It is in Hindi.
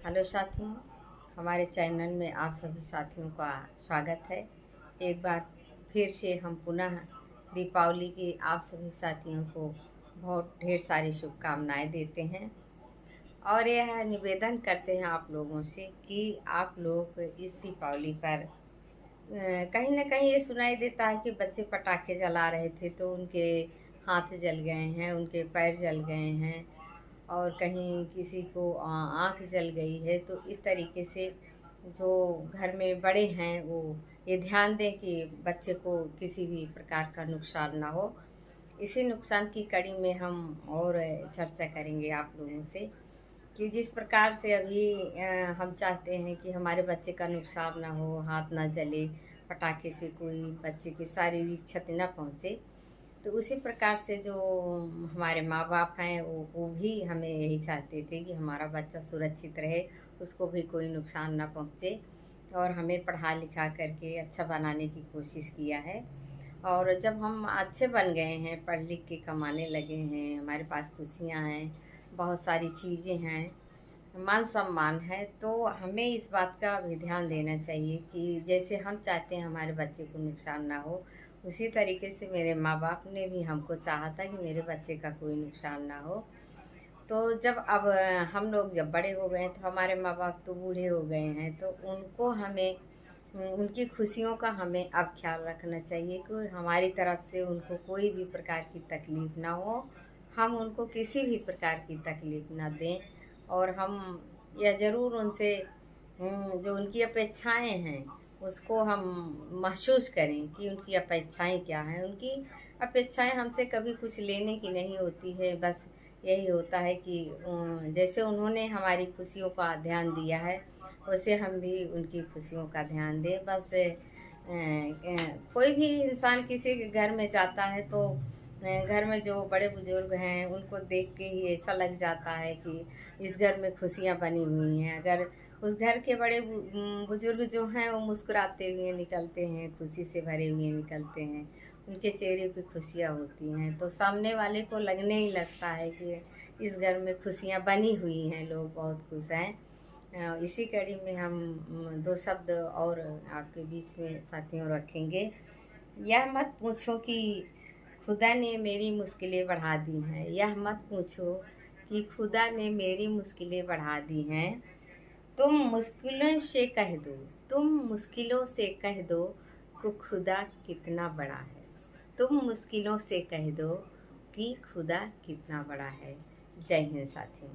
हेलो साथियों, हमारे चैनल में आप सभी साथियों का स्वागत है। एक बार फिर से हम पुनः दीपावली की आप सभी साथियों को बहुत ढेर सारी शुभकामनाएं देते हैं और यह निवेदन करते हैं आप लोगों से कि आप लोग इस दीपावली पर कहीं ना कहीं ये सुनाई देता है कि बच्चे पटाखे जला रहे थे तो उनके हाथ जल गए हैं, उनके पैर जल गए हैं और कहीं किसी को आँख जल गई है। तो इस तरीके से जो घर में बड़े हैं वो ये ध्यान दें कि बच्चे को किसी भी प्रकार का नुकसान ना हो। इसी नुकसान की कड़ी में हम और चर्चा करेंगे आप लोगों से कि जिस प्रकार से अभी हम चाहते हैं कि हमारे बच्चे का नुकसान ना हो, हाथ ना जले, पटाखे से कोई बच्चे की शारीरिक क्षति ना पहुँचे। तो उसी प्रकार से जो हमारे माँ बाप हैं वो भी हमें यही चाहते थे कि हमारा बच्चा सुरक्षित रहे, उसको भी कोई नुकसान ना पहुँचे और हमें पढ़ा लिखा करके अच्छा बनाने की कोशिश किया है। और जब हम अच्छे बन गए हैं, पढ़ लिख के कमाने लगे हैं, हमारे पास खुशियाँ हैं, बहुत सारी चीज़ें हैं, मान सम्मान है, तो हमें इस बात का भी ध्यान देना चाहिए कि जैसे हम चाहते हैं हमारे बच्चे को नुकसान ना हो, उसी तरीके से मेरे माँ बाप ने भी हमको चाहा था कि मेरे बच्चे का कोई नुकसान ना हो। तो जब अब हम लोग जब बड़े हो गए तो हमारे माँ बाप तो बूढ़े हो गए हैं, तो उनको हमें उनकी खुशियों का हमें अब ख्याल रखना चाहिए कि हमारी तरफ से उनको कोई भी प्रकार की तकलीफ़ ना हो, हम उनको किसी भी प्रकार की तकलीफ़ ना दें। और हम यह ज़रूर उनसे जो उनकी अपेक्षाएं हैं उसको हम महसूस करें कि उनकी अपेक्षाएं क्या हैं। उनकी अपेक्षाएं हमसे कभी कुछ लेने की नहीं होती है, बस यही होता है कि जैसे उन्होंने हमारी खुशियों का ध्यान दिया है वैसे हम भी उनकी खुशियों का ध्यान दें। बस कोई भी इंसान किसी के घर में जाता है तो घर में जो बड़े बुजुर्ग हैं उनको देख के ही ऐसा लग जाता है कि इस घर में खुशियाँ बनी हुई हैं। अगर उस घर के बड़े बुजुर्ग जो हैं वो मुस्कुराते हुए निकलते हैं, खुशी से भरे हुए निकलते हैं, उनके चेहरे पे खुशियाँ होती हैं, तो सामने वाले को लगने ही लगता है कि इस घर में खुशियाँ बनी हुई हैं, लोग बहुत खुश हैं। इसी कड़ी में हम दो शब्द और आपके बीच में साथियों रखेंगे। यह मत पूछो कि खुदा ने मेरी मुश्किलें बढ़ा दी हैं, यह मत पूछो कि खुदा ने मेरी मुश्किलें बढ़ा दी हैं। तुम मुश्किलों से कह दो, तुम मुश्किलों से कह दो कि खुदा कितना बड़ा है। तुम मुश्किलों से कह दो कि खुदा कितना बड़ा है। जय हिंद साथियों।